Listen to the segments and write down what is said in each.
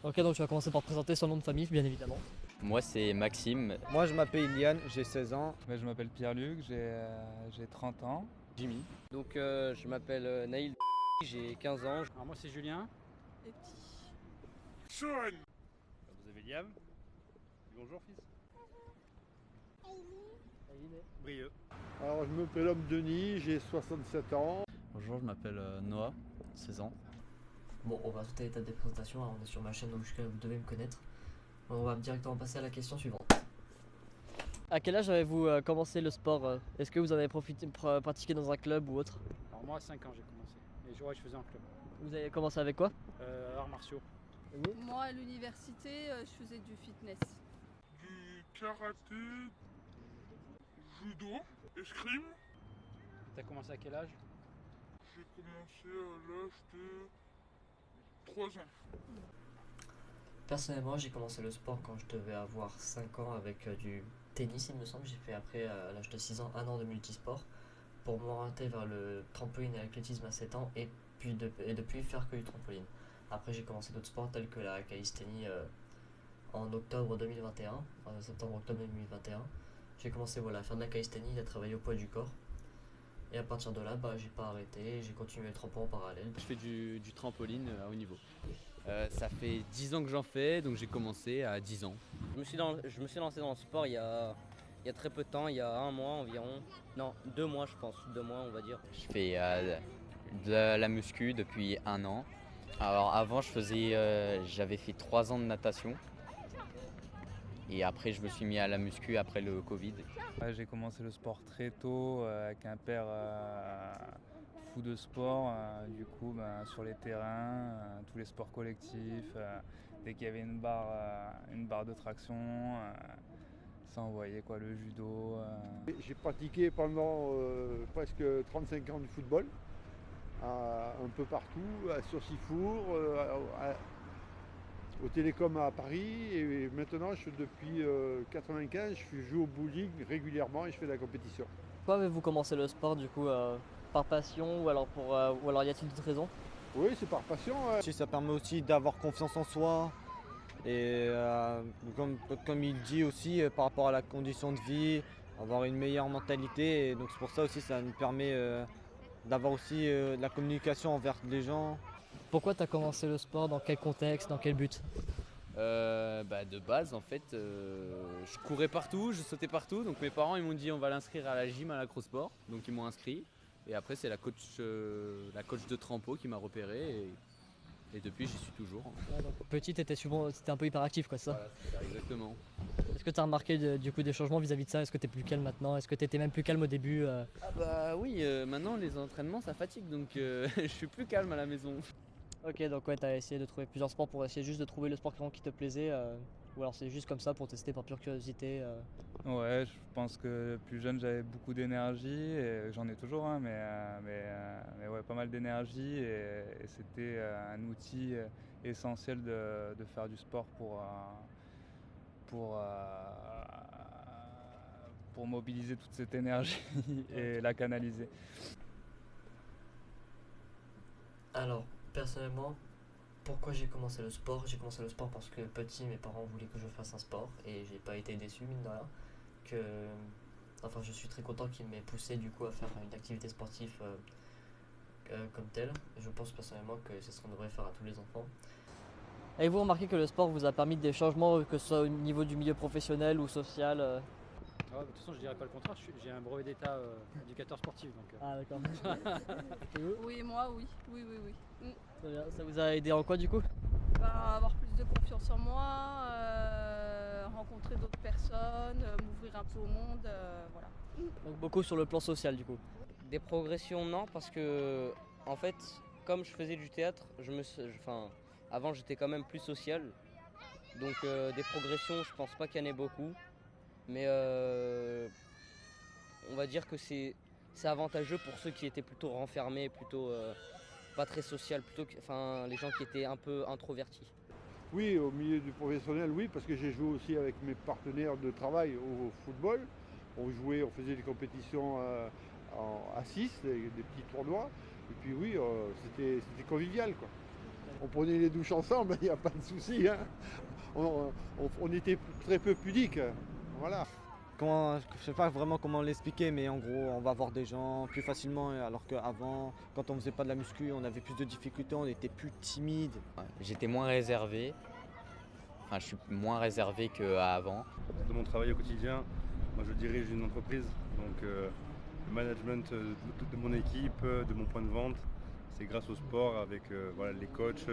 Ok, donc tu vas commencer par présenter son nom de famille, bien évidemment. Moi, c'est Maxime. Moi je m'appelle Iliane, j'ai 16 ans. Je m'appelle Pierre-Luc, j'ai 30 ans. Jimmy. Donc je m'appelle Naïl, j'ai 15 ans. Alors moi c'est Julien. Et petit. Sean. Vous avez Liam. Bonjour fils. Brieux. Alors je me prénomme Denis, j'ai 67 ans. Bonjour, je m'appelle Noah, 16 ans. Bon, on va sauter à l'étape des présentations, hein, on est sur ma chaîne donc jusque-là vous devez me connaître. On va directement passer à la question suivante. À quel âge avez-vous commencé le sport? Est-ce que vous en avez pratiqué dans un club ou autre? Alors moi à 5 ans j'ai commencé. Et je faisais en club. Vous avez commencé avec quoi? Arts martiaux. Moi à l'université, je faisais du fitness. Du karaté, judo, escrime. T'as commencé à quel âge? J'ai commencé à l'âge de 3 ans. Personnellement, j'ai commencé le sport quand je devais avoir 5 ans avec du tennis, il me semble. J'ai fait après, à l'âge de 6 ans, 1 an de multisport pour m'orienter vers le trampoline et l'athlétisme à 7 ans et depuis faire que du trampoline. Après, j'ai commencé d'autres sports tels que la calisthénie en octobre 2021, en septembre-octobre 2021. J'ai commencé à faire de la calisthénie, à travailler au poids du corps. Et à partir de là, j'ai pas arrêté, j'ai continué le trampoline en parallèle. Je fais du trampoline à haut niveau. Ça fait 10 ans que j'en fais, donc j'ai commencé à 10 ans. Je me suis lancé dans le sport il y a très peu de temps, il y a 1 mois environ. Non, 2 mois je pense, 2 mois on va dire. Je fais de la muscu depuis 1 an. Alors avant, j'avais fait 3 ans de natation. Et après, je me suis mis à la muscu après le Covid. J'ai commencé le sport très tôt avec un père fou de sport. Du coup, sur les terrains, tous les sports collectifs, dès qu'il y avait une barre de traction, ça envoyait quoi, le judo. J'ai pratiqué pendant presque 35 ans du football, un peu partout, à Saucifour, au Télécom à Paris, et maintenant depuis 95 je joue au bowling régulièrement et je fais de la compétition. Pourquoi avez-vous commencé le sport du coup par passion ou alors y a-t-il d'autres raisons? Oui, c'est par passion. Ça permet aussi d'avoir confiance en soi et comme il dit aussi par rapport à la condition de vie, avoir une meilleure mentalité, et donc c'est pour ça aussi ça nous permet d'avoir aussi de la communication envers les gens. Pourquoi tu as commencé le sport? Dans quel contexte? Dans quel but? De base, en fait, je courais partout, je sautais partout. Donc mes parents ils m'ont dit on va l'inscrire à la gym, à l'acrosport. Donc ils m'ont inscrit. Et après c'est la coach de trampo qui m'a repéré. Et depuis j'y suis toujours. Petit, t'étais un peu hyperactif quoi, ça? Voilà, c'est ça, exactement. Est-ce que tu as remarqué du coup des changements vis-à-vis de ça? Est-ce que tu es plus calme maintenant? Est-ce que tu étais même plus calme au début? Oui, maintenant les entraînements ça fatigue. Donc je suis plus calme à la maison. Ok, donc ouais, t'as essayé de trouver plusieurs sports pour essayer juste de trouver le sport qui te plaisait, ou alors c'est juste comme ça pour tester par pure curiosité. Ouais, je pense que plus jeune j'avais beaucoup d'énergie, et j'en ai toujours, hein, mais ouais, pas mal d'énergie, et c'était un outil essentiel de faire du sport pour mobiliser toute cette énergie et la canaliser. Alors, personnellement, pourquoi j'ai commencé le sport? J'ai commencé le sport parce que petit, mes parents voulaient que je fasse un sport et j'ai pas été déçu, mine de rien. Je suis très content qu'ils m'aient poussé du coup à faire une activité sportive comme telle. Je pense personnellement que c'est ce qu'on devrait faire à tous les enfants. Avez-vous remarqué que le sport vous a permis des changements, que ce soit au niveau du milieu professionnel ou social? De toute façon je dirais pas le contraire, j'ai un brevet d'état éducateur sportif donc. Ah d'accord. Oui, moi, oui. Très bien. Ça vous a aidé en quoi du coup? Avoir plus de confiance en moi, rencontrer d'autres personnes, m'ouvrir un peu au monde, voilà. Donc beaucoup sur le plan social du coup. Des progressions non, parce que en fait comme je faisais du théâtre, avant j'étais quand même plus social. Donc des progressions je pense pas qu'il y en ait beaucoup. Mais on va dire que c'est avantageux pour ceux qui étaient plutôt renfermés, plutôt pas très social, les gens qui étaient un peu introvertis. Oui, au milieu du professionnel, oui, parce que j'ai joué aussi avec mes partenaires de travail au football. On faisait des compétitions à 6, des petits tournois. Et puis oui, c'était convivial quoi. on prenait les douches ensemble, il n'y a pas de souci. Hein. On était très peu pudiques. Voilà. Je ne sais pas vraiment comment l'expliquer, mais en gros, on va voir des gens plus facilement, alors qu'avant, quand on faisait pas de la muscu, on avait plus de difficultés, on était plus timide. J'étais moins réservé, enfin je suis moins réservé qu'avant. De mon travail au quotidien, moi je dirige une entreprise, donc le management de mon équipe, de mon point de vente, c'est grâce au sport avec voilà, les coachs,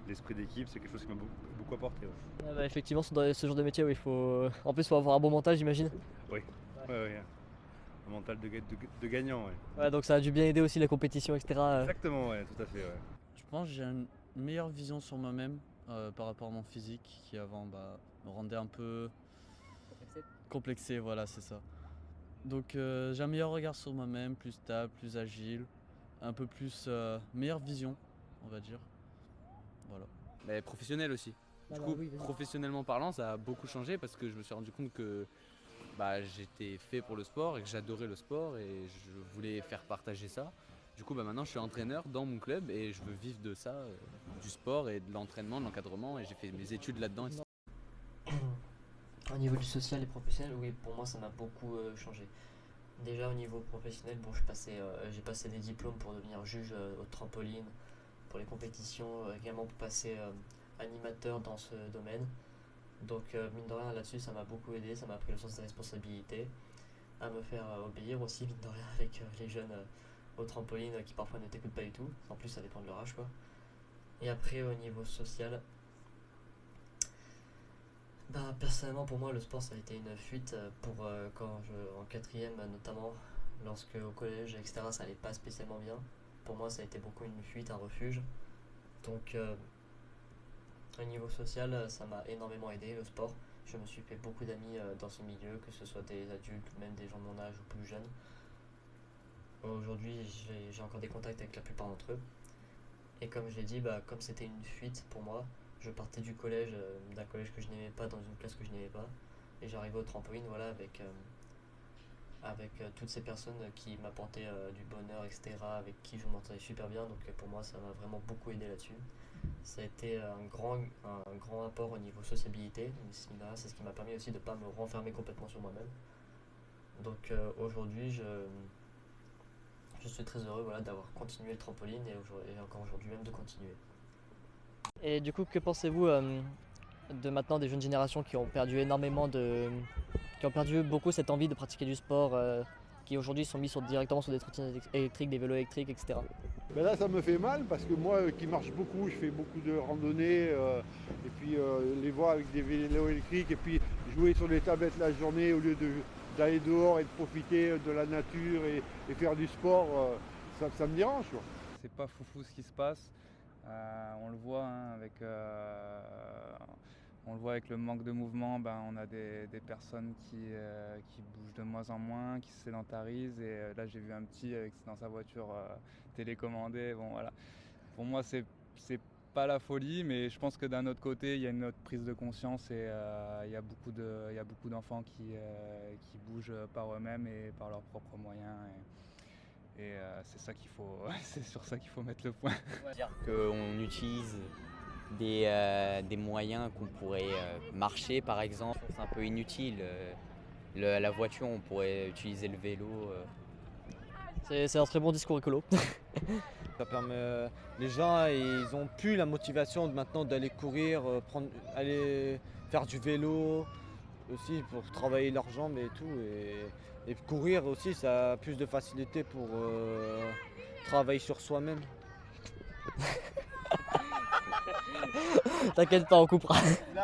l'esprit d'équipe, c'est quelque chose qui m'a beaucoup apporté. Ouais. Ah bah, effectivement, dans ce genre de métier, il faut... En plus, il faut avoir un bon mental, j'imagine. Oui, ouais. Un mental de gagnant. Ouais. Ouais, donc ça a dû bien aider aussi la compétition, etc. Exactement, ouais, tout à fait. Ouais. Je pense que j'ai une meilleure vision sur moi-même par rapport à mon physique qui avant me rendait un peu complexé, voilà, c'est ça. Donc j'ai un meilleur regard sur moi-même, plus stable, plus agile, un peu plus meilleure vision, on va dire. Voilà. Mais professionnel aussi. Du coup, professionnellement parlant, ça a beaucoup changé parce que je me suis rendu compte que j'étais fait pour le sport et que j'adorais le sport et je voulais faire partager ça. Du coup, maintenant, je suis entraîneur dans mon club et je veux vivre de ça, du sport et de l'entraînement, de l'encadrement, et j'ai fait mes études là-dedans. Au niveau du social et professionnel, oui, pour moi, ça m'a beaucoup changé. Déjà, au niveau professionnel, bon, j'ai passé des diplômes pour devenir juge au trampoline, pour les compétitions, également pour passer animateur dans ce domaine. Donc mine de rien là-dessus ça m'a beaucoup aidé, ça m'a appris le sens des responsabilités, à me faire obéir aussi mine de rien avec les jeunes au trampoline qui parfois ne t'écoutent pas du tout, en plus ça dépend de leur âge quoi. Et après au niveau social, personnellement pour moi le sport ça a été une fuite pour en quatrième notamment, lorsque au collège etc ça allait pas spécialement bien. Pour moi ça a été beaucoup une fuite, un refuge. Donc au niveau social ça m'a énormément aidé le sport. Je me suis fait beaucoup d'amis dans ce milieu, que ce soit des adultes ou même des gens de mon âge ou plus jeunes. Aujourd'hui j'ai encore des contacts avec la plupart d'entre eux. Et comme je l'ai dit, comme c'était une fuite pour moi, je partais du collège, d'un collège que je n'aimais pas, dans une classe que je n'aimais pas. Et j'arrivais au trampoline voilà, avec toutes ces personnes qui m'apportaient du bonheur, etc., avec qui je m'entendais super bien. Donc pour moi, ça m'a vraiment beaucoup aidé là-dessus. Ça a été un grand apport au niveau sociabilité. C'est ce qui m'a permis aussi de ne pas me renfermer complètement sur moi-même. Donc aujourd'hui, je suis très heureux d'avoir continué le trampoline et encore aujourd'hui même de continuer. Et du coup, que pensez-vous de maintenant des jeunes générations qui ont perdu qui ont perdu beaucoup cette envie de pratiquer du sport, qui aujourd'hui sont mis directement sur des trottinettes électriques, des vélos électriques, etc. Là ça me fait mal parce que moi qui marche beaucoup, je fais beaucoup de randonnées et puis les voir avec des vélos électriques et puis jouer sur les tablettes la journée au lieu d'aller dehors et de profiter de la nature et faire du sport, ça me dérange. Quoi. C'est pas foufou ce qui se passe, on le voit on le voit avec le manque de mouvement, on a des personnes qui bougent de moins en moins, qui se sédentarisent. Et là, j'ai vu un petit dans sa voiture télécommandée. Bon, voilà. Pour moi, c'est pas la folie, mais je pense que d'un autre côté, il y a une autre prise de conscience et il y a beaucoup d'enfants qui bougent par eux-mêmes et par leurs propres moyens. Et c'est ça qu'il faut, c'est sur ça qu'il faut mettre le point. C'est-à-dire qu'on utilise des moyens qu'on pourrait marcher par exemple, c'est un peu inutile. La voiture, on pourrait utiliser le vélo. C'est un très bon discours écolo. Ça permet, les gens ils ont plus la motivation maintenant d'aller courir, aller faire du vélo aussi pour travailler leurs jambes et tout. Et courir aussi, ça a plus de facilité pour travailler sur soi-même. T'inquiète pas, on coupera. Non.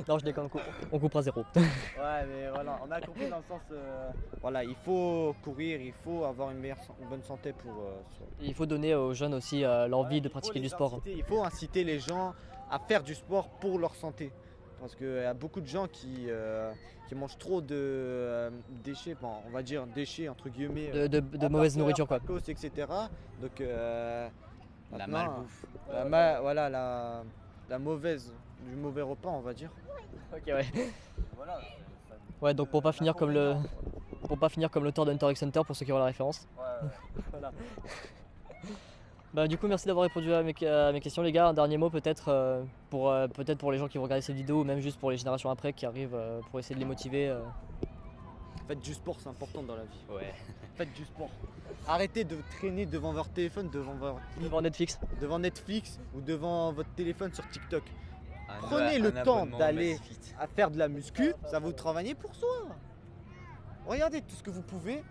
Non, je déconne, on coupera 0. Ouais, mais voilà, on a compris dans le sens. Voilà, il faut courir, il faut avoir une bonne santé pour. Il faut donner aux jeunes aussi l'envie de pratiquer du sport. Il faut inciter les gens à faire du sport pour leur santé. Parce qu'il y a beaucoup de gens qui mangent trop de déchets, on va dire déchets entre guillemets. De mauvaise nourriture quoi. Tacos, etc. Donc la malbouffe. Voilà, la mauvaise, du mauvais repas on va dire. Ok ouais. Voilà, ouais donc pour pas finir comme l'auteur d'Hunter x Hunter pour ceux qui ont la référence. Ouais. Voilà. Bah du coup merci d'avoir répondu à mes questions les gars. Un dernier mot peut-être pour les gens qui vont regarder cette vidéo ou même juste pour les générations après qui arrivent pour essayer de les motiver. Faites du sport, c'est important dans la vie. Ouais. Faites du sport. Arrêtez de traîner devant votre téléphone, Devant Netflix. devant Netflix ou devant votre téléphone sur TikTok. Un- Prenez un le temps abonnement d'aller Maxfit. à faire de la muscu, ça va vous travailler pour soi. Regardez tout ce que vous pouvez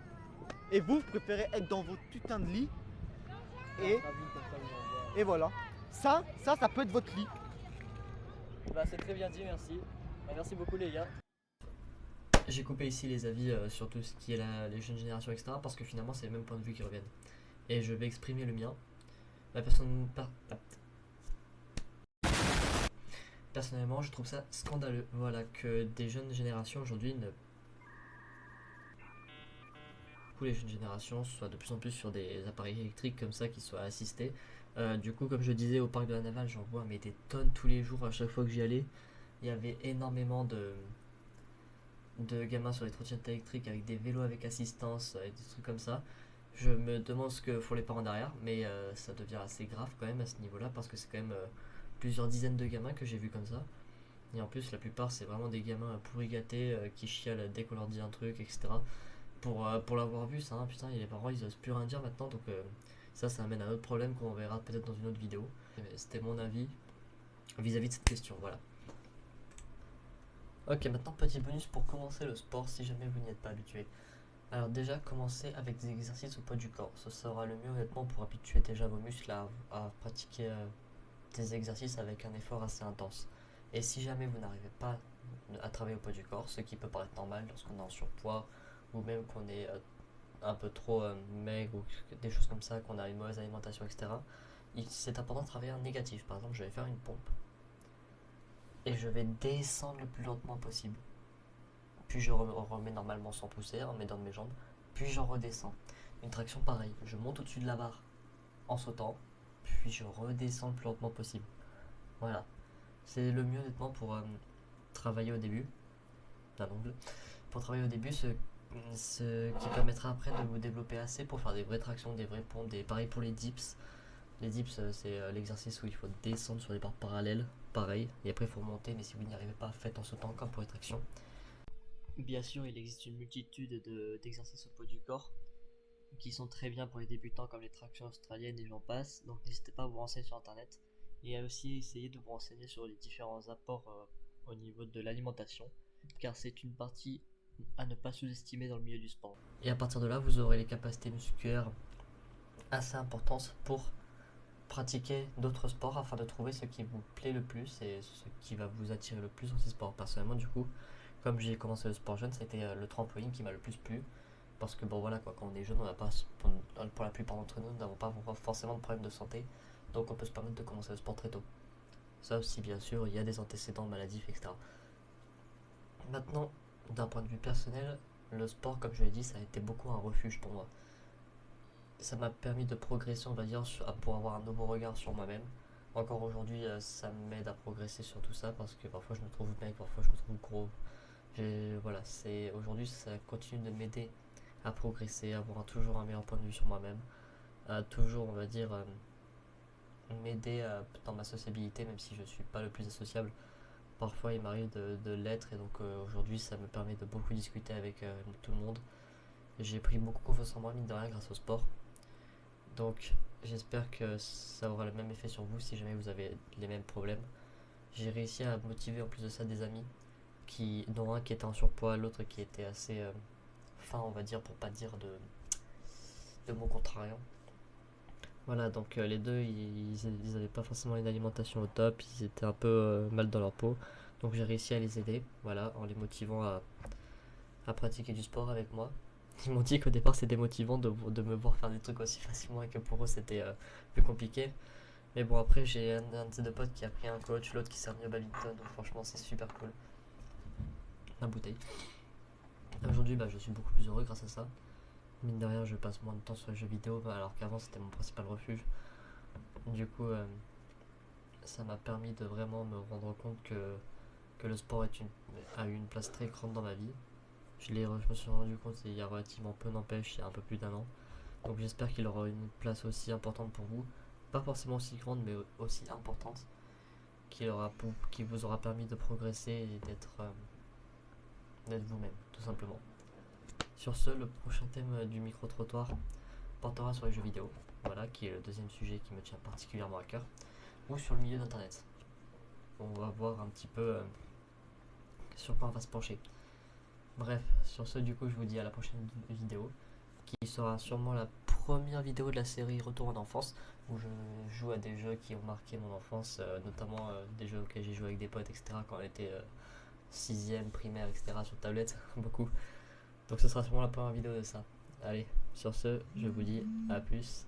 et vous préférez être dans votre putain de lit et voilà. Ça peut être votre lit. Bah c'est très bien dit, merci. Bah, merci beaucoup les gars. J'ai coupé ici les avis sur tout ce qui est les jeunes générations, etc. Parce que finalement c'est les mêmes points de vue qui reviennent. Et je vais exprimer le mien. Personnellement, je trouve ça scandaleux. Voilà, que des jeunes générations aujourd'hui les jeunes générations soient de plus en plus sur des appareils électriques comme ça qui soient assistés. Du coup, comme je disais, au parc de la Navale, j'en vois mais des tonnes tous les jours à chaque fois que j'y allais. Il y avait énormément de gamins sur les trottinettes électriques avec des vélos avec assistance et des trucs comme ça. Je me demande ce que font les parents derrière, mais ça devient assez grave quand même à ce niveau-là parce que c'est quand même plusieurs dizaines de gamins que j'ai vus comme ça. Et en plus, la plupart, c'est vraiment des gamins pourri gâtés qui chialent dès qu'on leur dit un truc, etc. Pour l'avoir vu, ça, hein, putain, les parents ils osent plus rien dire maintenant, donc ça amène à un autre problème qu'on verra peut-être dans une autre vidéo. C'était mon avis vis-à-vis de cette question, voilà. Ok, maintenant petit bonus pour commencer le sport si jamais vous n'y êtes pas habitué. Alors déjà, commencez avec des exercices au poids du corps, ce sera le mieux honnêtement pour habituer déjà vos muscles à pratiquer des exercices avec un effort assez intense. Et si jamais vous n'arrivez pas à travailler au poids du corps, ce qui peut paraître normal lorsqu'on est en surpoids, ou même qu'on est un peu trop maigre ou des choses comme ça, qu'on a une mauvaise alimentation, etc. C'est important de travailler en négatif. Par exemple, je vais faire une pompe et je vais descendre le plus lentement possible. Puis je remets normalement sans pousser, en mettant de mes jambes. Puis j'en redescends. Une traction pareil. Je monte au-dessus de la barre en sautant. Puis je redescends le plus lentement possible. Voilà. C'est le mieux honnêtement pour travailler au début. D'un ongle. Pour travailler au début, ce qui permettra après de vous développer assez pour faire des vraies tractions, des vraies pompes, pareil pour les dips. Les dips, c'est l'exercice où il faut descendre sur des barres parallèles, pareil, et après il faut remonter, mais si vous n'y arrivez pas, faites en sautant comme pour les tractions. Bien sûr, il existe une multitude d'exercices au poids du corps qui sont très bien pour les débutants comme les tractions australiennes et j'en passe, donc n'hésitez pas à vous renseigner sur internet et à aussi essayer de vous renseigner sur les différents apports au niveau de l'alimentation, car c'est une partie à ne pas sous-estimer dans le milieu du sport. Et à partir de là, vous aurez les capacités musculaires assez importantes pour pratiquer d'autres sports afin de trouver ce qui vous plaît le plus et ce qui va vous attirer le plus dans ces sports. Personnellement, du coup, comme j'ai commencé le sport jeune, c'était le trampoline qui m'a le plus plu. Parce que bon voilà quoi, quand on est jeune, on n'a pas, pour la plupart d'entre nous, nous n'avons pas forcément de problème de santé. Donc on peut se permettre de commencer le sport très tôt. Ça aussi bien sûr, il y a des antécédents maladifs, etc. Maintenant, d'un point de vue personnel, le sport, comme je l'ai dit, ça a été beaucoup un refuge pour moi. Ça m'a permis de progresser, on va dire, pour avoir un nouveau regard sur moi-même. Encore aujourd'hui, ça m'aide à progresser sur tout ça parce que parfois je me trouve maigre, parfois je me trouve gros. Voilà, aujourd'hui ça continue de m'aider à progresser, à avoir toujours un meilleur point de vue sur moi-même, à toujours, on va dire, m'aider dans ma sociabilité, même si je suis pas le plus associable. Parfois il m'arrive de l'être et donc aujourd'hui ça me permet de beaucoup discuter avec tout le monde. J'ai pris beaucoup confiance en moi, mine de rien, grâce au sport. Donc j'espère que ça aura le même effet sur vous si jamais vous avez les mêmes problèmes. J'ai réussi à motiver en plus de ça des amis, dont un qui était en surpoids, l'autre qui était assez fin, on va dire, pour pas dire de mots contrariants. Voilà, donc les deux, ils avaient pas forcément une alimentation au top, ils étaient un peu mal dans leur peau. Donc j'ai réussi à les aider, voilà, en les motivant à pratiquer du sport avec moi. Ils m'ont dit qu'au départ c'était motivant de me voir faire des trucs aussi facilement et que pour eux c'était plus compliqué. Mais bon, après j'ai un de ces deux potes qui a pris un coach, l'autre qui s'est remis au badminton, donc franchement c'est super cool. La bouteille. Aujourd'hui je suis beaucoup plus heureux grâce à ça. Mine de rien, je passe moins de temps sur les jeux vidéo alors qu'avant c'était mon principal refuge. Du coup, ça m'a permis de vraiment me rendre compte que le sport a eu une place très grande dans ma vie. Je me suis rendu compte il y a relativement peu, n'empêche, il y a un peu plus d'1 an. Donc j'espère qu'il aura une place aussi importante pour vous. pas forcément aussi grande mais aussi importante, qui vous aura permis de progresser et d'être vous-même, tout simplement. Sur ce, le prochain thème du micro-trottoir portera sur les jeux vidéo, voilà, qui est le deuxième sujet qui me tient particulièrement à cœur, ou sur le milieu d'internet. On va voir un petit peu sur quoi on va se pencher. Bref, sur ce, du coup, je vous dis à la prochaine vidéo, qui sera sûrement la première vidéo de la série Retour en enfance, où je joue à des jeux qui ont marqué mon enfance, notamment des jeux auxquels j'ai joué avec des potes, etc., quand on était 6ème, primaire, etc., sur tablette, beaucoup. Donc ce sera sûrement la première vidéo de ça. Allez, sur ce, je vous dis à plus.